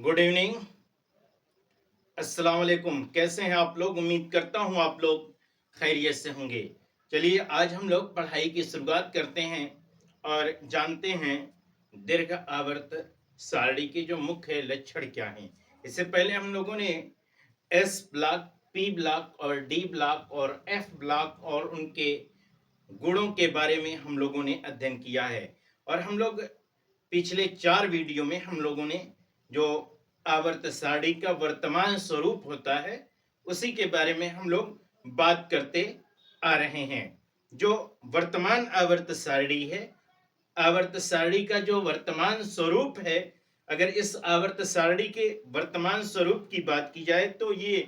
Good evening. अस्सलाम वालेकुम। कैसे हैं आप लोग? उम्मीद करता हूं आप लोग खैरियत से होंगे। चलिए आज हम लोग पढ़ाई की शुरुआत करते हैं और जानते हैं दीर्घ आवर्त सारणी के जो मुख्य लक्षण क्या हैं। इससे पहले हम लोगों ने एस ब्लॉक, पी ब्लॉक और डी ब्लॉक और एफ ब्लॉक और उनके गुणों के बारे में हम लोगों ने अध्ययन किया है। और हम लोग पिछले 4 वीडियो में हम लोगों ने जो आवर्त सारणी का वर्तमान स्वरूप होता है उसी के बारे में हम लोग बात करते आ रहे हैं। जो वर्तमान आवर्त सारणी है, आवर्त सारणी का जो वर्तमान स्वरूप है, अगर इस आवर्त सारणी के वर्तमान स्वरूप की बात की जाए तो ये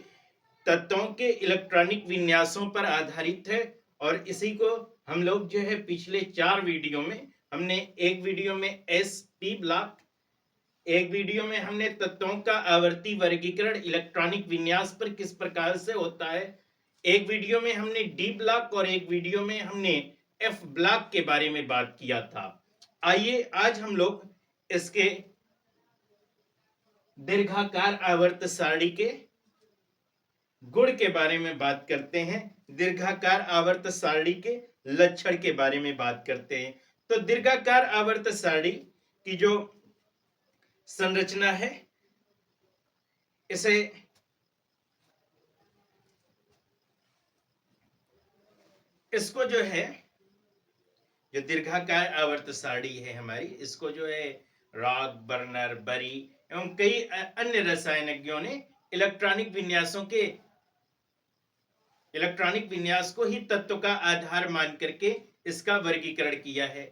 तत्वों के इलेक्ट्रॉनिक विन्यासों पर आधारित है। और इसी को हम लोग जो है पिछले 4 वीडियो में हमने एक वीडियो में एस पी ब्लॉक, एक वीडियो में हमने तत्वों का आवर्ती वर्गीकरण इलेक्ट्रॉनिक विन्यास पर किस प्रकार से होता है, एक वीडियो में हमने डी ब्लॉक और एक वीडियो में हमने एफ ब्लॉक के बारे में बात किया था। आइए आज हम लोग इसके दीर्घाकार आवर्त सारणी के गुण के बारे में बात करते हैं, दीर्घाकार आवर्त सारणी के लक्षण के बारे में बात करते हैं। तो दीर्घाकार आवर्त सारणी की जो संरचना है, इसे इसको जो है, जो दीर्घाकार आवर्त सारणी है हमारी, इसको जो है रॉक, बर्नर, बरी एवं कई अन्य रसायनज्ञों ने इलेक्ट्रॉनिक विन्यास को ही तत्व का आधार मान करके इसका वर्गीकरण किया है।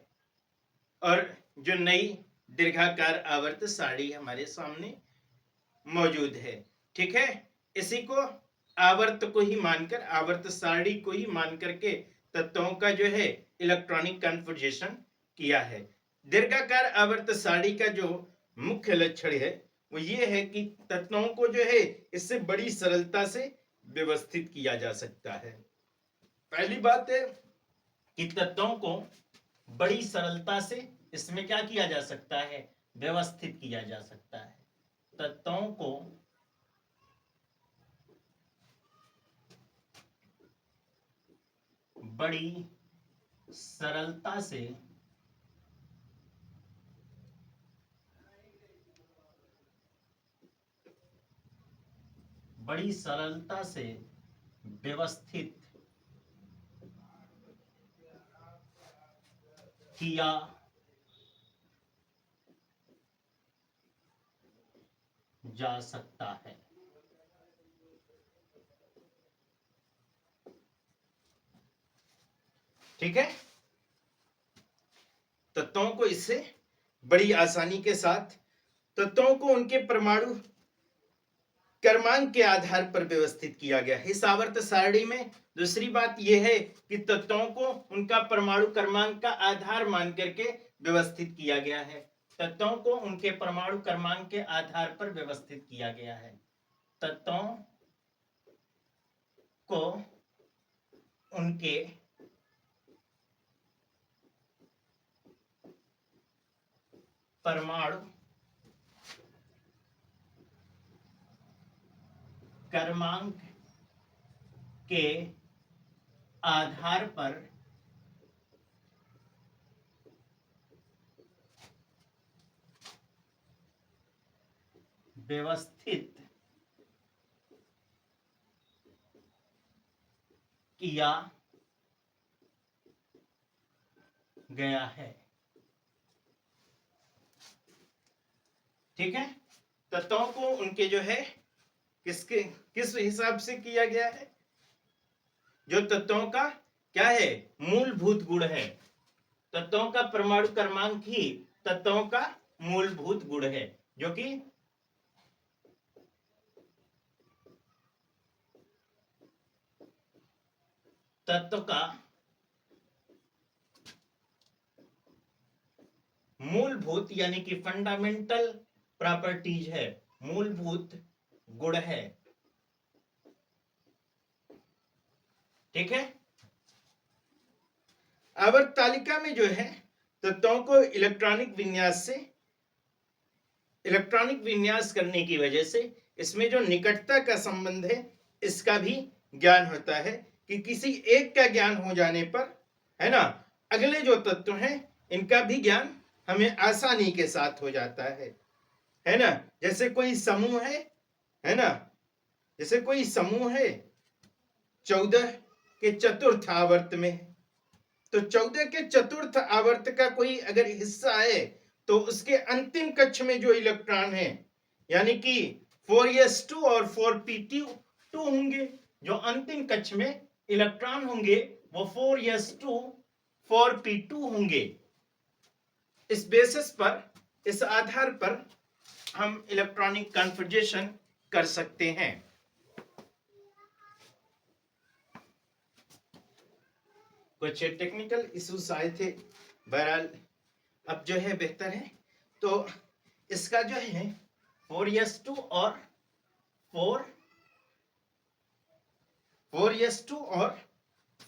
और जो नई दीर्घाकार आवर्त सारणी हमारे सामने मौजूद है, ठीक है, इसी को आवर्त को ही मानकर, आवर्त सारणी को ही मान करके तत्वों का जो है इलेक्ट्रॉनिक कन्फर्मेशन किया है। दीर्घाकार आवर्त सारणी का जो मुख्य लक्षण है वो ये है कि तत्वों को जो है इससे बड़ी सरलता से व्यवस्थित किया जा सकता है। पहली बात है कि तत्वों को बड़ी सरलता से इसमें क्या किया जा सकता है, व्यवस्थित किया जा सकता है। तत्वों को बड़ी सरलता से व्यवस्थित किया जा सकता है। ठीक है, तत्वों को इससे बड़ी आसानी के साथ तत्वों को उनके परमाणु क्रमांक के आधार पर व्यवस्थित किया गया है। इस आवर्त सारणी में दूसरी बात यह है कि तत्वों को उनका परमाणु क्रमांक का आधार मान करके व्यवस्थित किया गया है। तत्वों को उनके परमाणु क्रमांक के आधार पर व्यवस्थित किया गया है। तत्वों को उनके परमाणु क्रमांक के आधार पर व्यवस्थित किया गया है। ठीक है, तत्वों को उनके जो है किस हिसाब से किया गया है, जो तत्वों का क्या है, मूलभूत गुण है। तत्वों का परमाणु क्रमांक ही तत्वों का मूलभूत गुण है, जो कि तत्व का मूलभूत यानी कि फंडामेंटल प्रॉपर्टीज है, मूलभूत गुण है। ठीक है, आवर्त तालिका में जो है तत्वों को इलेक्ट्रॉनिक विन्यास से इलेक्ट्रॉनिक विन्यास करने की वजह से इसमें जो निकटता का संबंध है इसका भी ज्ञान होता है कि किसी एक का ज्ञान हो जाने पर, है ना, अगले जो तत्व हैं इनका भी ज्ञान हमें आसानी के साथ हो जाता है ना। जैसे कोई समूह है ना, जैसे कोई समूह है 14 के चतुर्थ आवर्त में, तो 14 के चतुर्थ आवर्त का कोई अगर हिस्सा है तो उसके अंतिम कक्ष में जो इलेक्ट्रॉन है यानी कि 4s2 और 4p2 होंगे, जो अंतिम कक्ष में इलेक्ट्रॉन होंगे वो 4s2 4p2 होंगे। इस बेसिस पर, इस आधार पर हम इलेक्ट्रॉनिक कन्फर्मेशन कर सकते हैं। कुछ टेक्निकल इश्यूज आए थे, बहरहाल अब जो है बेहतर है। तो इसका जो है 4s2 और 4s2 और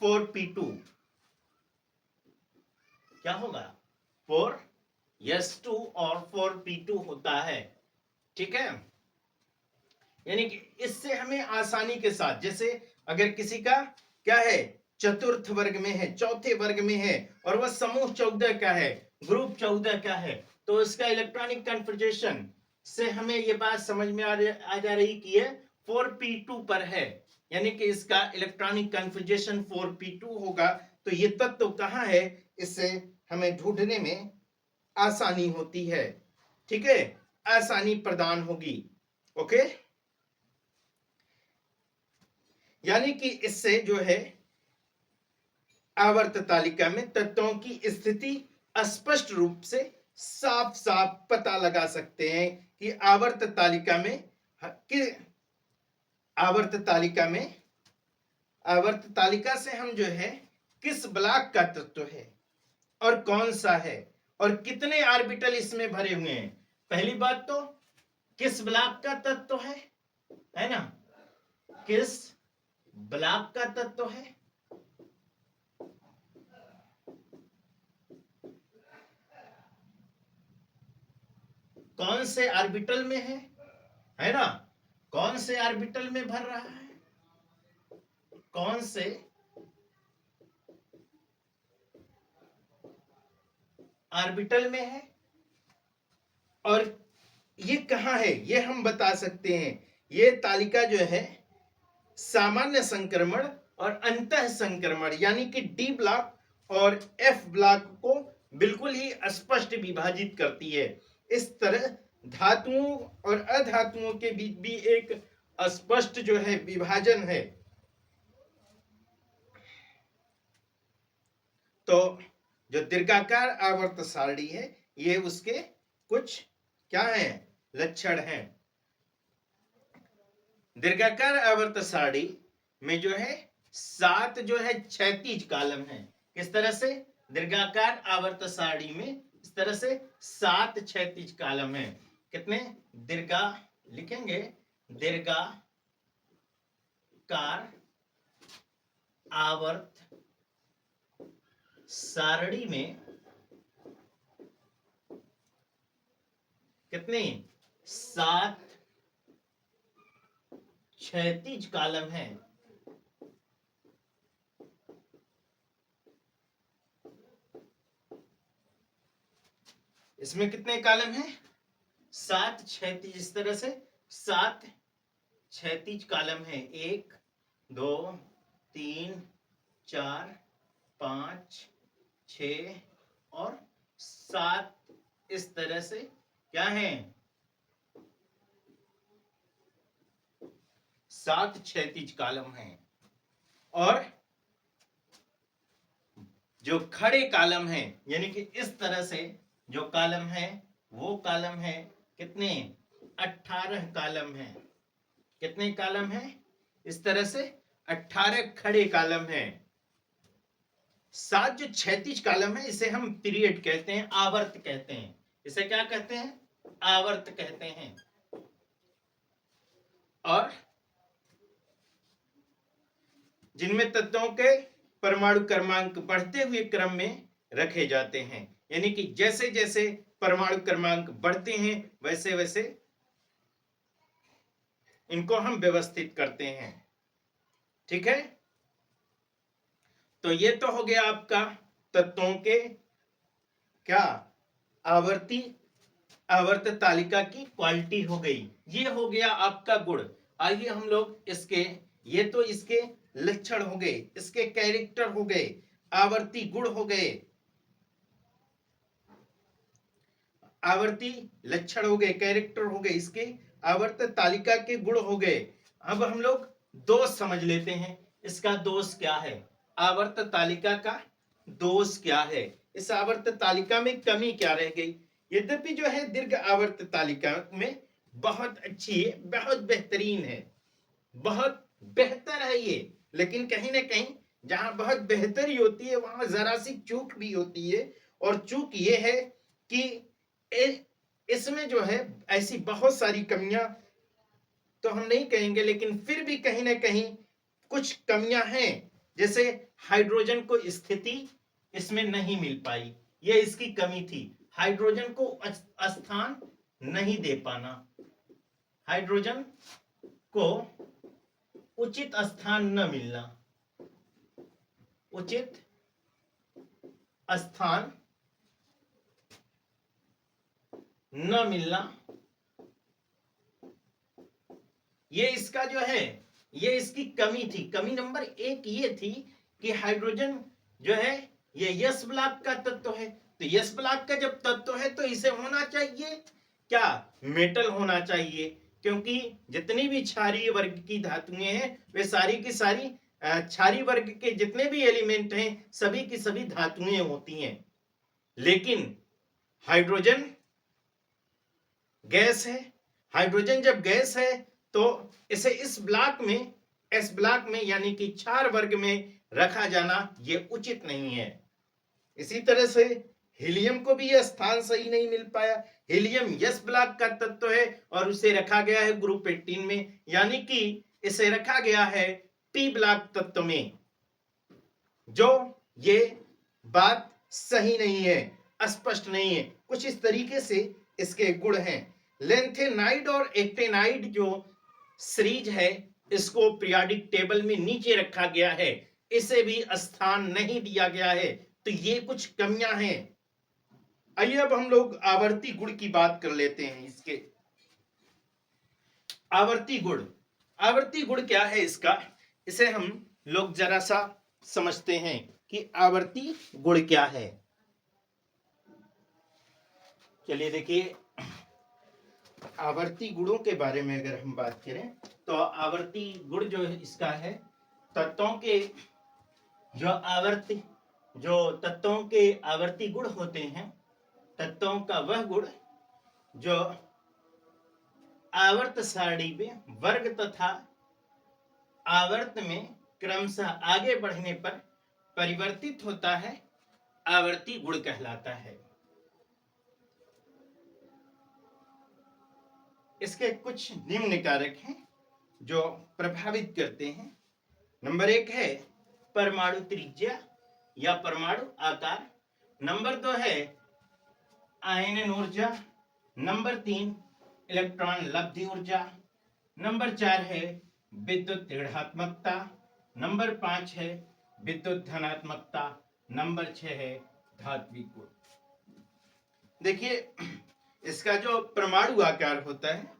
4p2 क्या होगा, 4s2 और 4p2 होता है, ठीक है। यानी कि इससे हमें आसानी के साथ, जैसे अगर किसी का क्या है चतुर्थ वर्ग में है, चौथे वर्ग में है और वह समूह 14 का है, ग्रुप 14 का है, तो इसका इलेक्ट्रॉनिक कन्फर्मेशन से हमें यह बात समझ में आ जा रही कि यह 4p2 पर है, यानी कि इसका इलेक्ट्रॉनिक कन्फर्मेशन 4p2 होगा। तो ये तत्व कहाँ है इससे हमें ढूंढने में आसानी होती है, ठीक है, आसानी प्रदान होगी। ओके, यानी कि इससे जो है आवर्त तालिका में तत्वों की स्थिति स्पष्ट रूप से साफ साफ पता लगा सकते हैं कि आवर्त तालिका में कि आवर्त तालिका से हम जो है किस ब्लॉक का तत्व है और कौन सा है और कितने ऑर्बिटल इसमें भरे हुए हैं। पहली बात तो किस ब्लॉक का तत्व है ना, किस ब्लॉक का तत्व है, कौन से ऑर्बिटल में है ना, कौन से ऑर्बिटल में भर रहा है, कौन से ऑर्बिटल में है और ये कहां है ये हम बता सकते हैं। ये तालिका जो है सामान्य संक्रमण और अंतः संक्रमण यानी कि डी ब्लॉक और एफ ब्लॉक को बिल्कुल ही स्पष्ट विभाजित करती है। इस तरह धातुओं और अधातुओं के बीच भी एक स्पष्ट जो है विभाजन है। तो जो दीर्घाकार आवर्त सारणी है ये उसके कुछ क्या है लक्षण हैं। दीर्घाकार आवर्त सारणी में जो है 7 जो है क्षैतिज कॉलम है। किस तरह से, दीर्घाकार आवर्त सारणी में इस तरह से 7 क्षैतिज कॉलम है। कितने, दीर्घा लिखेंगे, दीर्घाकार आवर्त सारणी में कितने, 7 क्षैतिज कॉलम है। इसमें कितने कॉलम हैं, 7 क्षैतिज, इस तरह से 7 क्षैतिज कॉलम है। 1 2 3 4 5 6 और 7, इस तरह से क्या है 7 क्षैतिज कॉलम हैं। और जो खड़े कॉलम हैं यानी कि इस तरह से जो कॉलम है वो कॉलम है कितने, 18 कॉलम है। कितने कॉलम है, इस तरह से 18 खड़े कॉलम है। 7 जो क्षैतिज कॉलम है इसे हम पीरियड कहते हैं, आवर्त कहते हैं। इसे क्या कहते हैं, आवर्त कहते हैं। और जिनमें तत्वों के परमाणु क्रमांक बढ़ते हुए क्रम में रखे जाते हैं, यानी कि जैसे जैसे परमाणु क्रमांक बढ़ते हैं वैसे वैसे इनको हम व्यवस्थित करते हैं। ठीक है, तो ये तो हो गया आपका तत्वों के क्या आवर्ती आवर्त तालिका की क्वालिटी हो गई। ये हो गया आपका गुण। आइए हम लोग इसके, ये तो इसके लक्षण हो गए, इसके कैरेक्टर हो गए, आवर्ती गुण हो गए, आवर्ती लक्षण हो गए, कैरेक्टर हो गए, इसके आवर्त तालिका के गुण हो गए। अब हम लोग दोष समझ लेते हैं। इसका दोष क्या है, आवर्त तालिका का दोष क्या है, इस आवर्त तालिका में कमी क्या रह गई। यद्यपि जो है दीर्घ आवर्त तालिका में बहुत अच्छी है, बहुत बेहतरीन है, बहुत बेहतर है ये, लेकिन कहीं ना कहीं जहां बहुत बेहतरी होती है वहां जरा सी चूक भी होती है। और चूक ये है कि इसमें जो है ऐसी बहुत सारी कमियां तो हम नहीं कहेंगे, लेकिन फिर भी कहीं ना कहीं कुछ कमियां हैं। जैसे हाइड्रोजन को स्थिति इसमें नहीं मिल पाई, ये इसकी कमी थी। हाइड्रोजन को स्थान नहीं दे पाना, हाइड्रोजन को उचित स्थान न मिलना, उचित स्थान न मिलना, ये इसका जो है, ये इसकी कमी थी। कमी नंबर 1 ये थी कि हाइड्रोजन जो है ये यस ब्लॉक का तत्व है। तो यस ब्लॉक का जब तत्व है तो इसे होना चाहिए क्या, मेटल होना चाहिए, क्योंकि जितनी भी क्षारीय वर्ग की धातुएं हैं वे सारी की सारी क्षारीय वर्ग के जितने भी एलिमेंट हैं सभी की सभी धातुएं होती हैं। लेकिन हाइड्रोजन गैस है, हाइड्रोजन जब गैस है तो इसे इस ब्लॉक में, एस ब्लॉक में यानी कि क्षार वर्ग में रखा जाना ये उचित नहीं है। इसी तरह से हीलियम को भी यह स्थान सही नहीं मिल पाया। हीलियम यस ब्लॉक का तत्व है और उसे रखा गया है ग्रुप 18 में, यानी कि इसे रखा गया है पी ब्लॉक तत्व में, जो ये बात सही नहीं है, स्पष्ट नहीं है। कुछ इस तरीके से इसके गुण हैं। लेंथेनाइड और एक्टेनाइड जो सीरीज है इसको पीरियोडिक टेबल में नीचे रखा गया है, इसे भी स्थान नहीं दिया गया है। तो ये कुछ कमियां हैं। आइए अब हम लोग आवर्ती गुण की बात कर लेते हैं। इसके आवर्ती गुण, आवर्ती गुण क्या है इसका, इसे हम लोग जरा सा समझते हैं कि आवर्ती गुण क्या है। चलिए देखिए, आवर्ती गुणों के बारे में अगर हम बात करें तो आवर्ती गुण जो इसका है, तत्वों के जो आवर्ती, जो तत्वों के आवर्ती गुण होते हैं, तत्वों का वह गुण जो आवर्त सारणी में वर्ग तथा आवर्त में क्रमशः आगे बढ़ने पर परिवर्तित होता है, आवर्ती गुण कहलाता है। इसके कुछ निम्न कारक हैं जो प्रभावित करते हैं। नंबर 1 है परमाणु त्रिज्या या परमाणु आकार। नंबर 2 है आयनन ऊर्जा। नंबर 3 इलेक्ट्रॉन लब्धि ऊर्जा। नंबर 4 है विद्युत ऋणात्मकता। नंबर 5 है विद्युत धनात्मकता। नंबर 6 है धात्विक गुण। देखिए, इसका जो परमाणु आकार होता है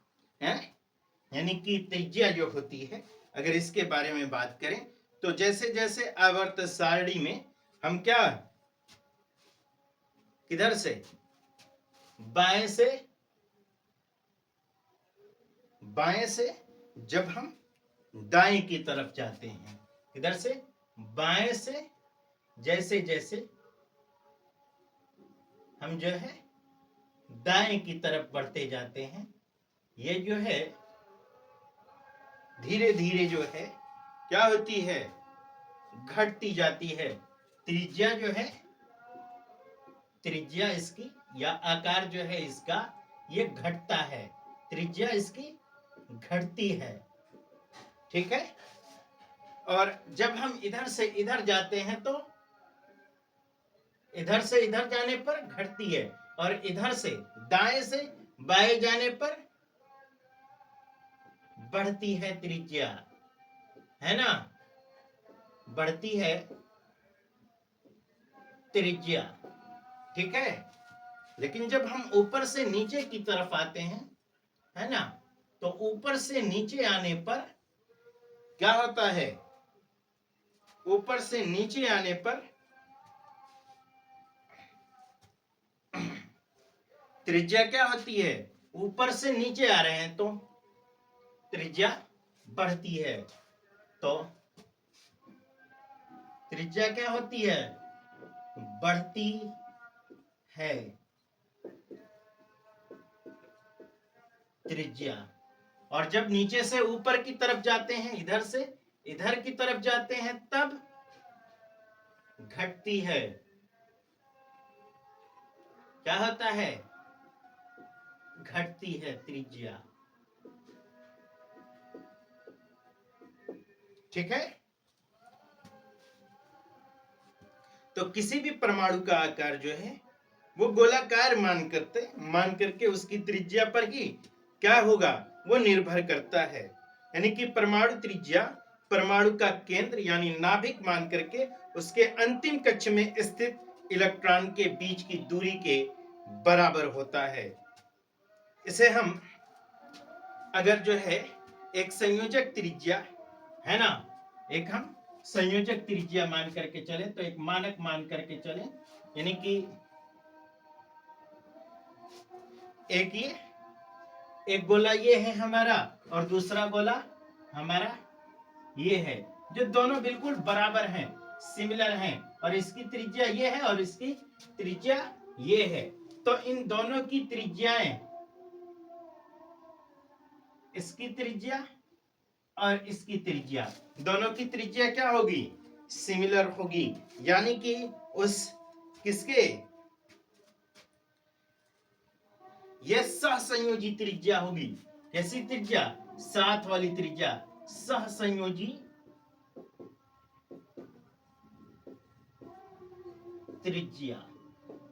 यानी कि त्रिज्या जो होती है, अगर इसके बारे में बात करें तो जैसे जैसे आवर्त सारणी में हम क्या, किधर से, बाएं से जब हम दाएं की तरफ जाते हैं, किधर से, बाएं से, जैसे जैसे हम जो है दाएं की तरफ बढ़ते जाते हैं, ये जो है धीरे धीरे जो है क्या होती है, घटती जाती है। त्रिज्या जो है, त्रिज्या इसकी या आकार जो है इसका ये घटता है, त्रिज्या इसकी घटती है। ठीक है, और जब हम इधर से इधर जाते हैं तो इधर से इधर जाने पर घटती है, और इधर से दाएं से बाएं जाने पर बढ़ती है त्रिज्या, है ना, बढ़ती है त्रिज्या। ठीक है। लेकिन जब हम ऊपर से नीचे की तरफ आते हैं, है ना, तो ऊपर से नीचे आने पर क्या होता है? ऊपर से नीचे आने पर त्रिज्या क्या होती है? ऊपर से नीचे आ रहे हैं तो त्रिज्या बढ़ती है। तो त्रिज्या क्या होती है? बढ़ती है त्रिज्या। और जब नीचे से ऊपर की तरफ जाते हैं, इधर से इधर की तरफ जाते हैं, तब घटती है। क्या होता है? घटती है त्रिज्या। ठीक है। तो किसी भी परमाणु का आकार जो है वो गोलाकार मान करके उसकी त्रिज्या पर ही क्या होगा, वो निर्भर करता है। यानी कि परमाणु त्रिज्या परमाणु का केंद्र यानी नाभिक मान करके उसके अंतिम कक्ष में स्थित इलेक्ट्रॉन के बीच की दूरी के बराबर होता है। इसे हम अगर जो है एक संयोजक त्रिज्या, है ना, एक हम संयोजक त्रिज्या मान करके चले, तो एक मानक मान करके चले, यानी कि एक गोला ये है हमारा और दूसरा गोला हमारा ये है, जो दोनों बिल्कुल बराबर हैं, सिमिलर हैं, और इसकी त्रिज्या ये है और इसकी त्रिज्या ये है। तो इन दोनों की त्रिज्याएं, इसकी त्रिज्या और इसकी त्रिज्या, दोनों की त्रिज्या क्या होगी? सिमिलर होगी। यानी कि उस किसके, यह सहसंयोजी त्रिज्या होगी। कैसी त्रिज्या? साथ वाली त्रिज्या, सहसंयोजी त्रिज्या।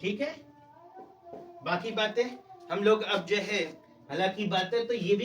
ठीक है। बाकी बातें हम लोग अब जो है, हालांकि बातें तो ये भी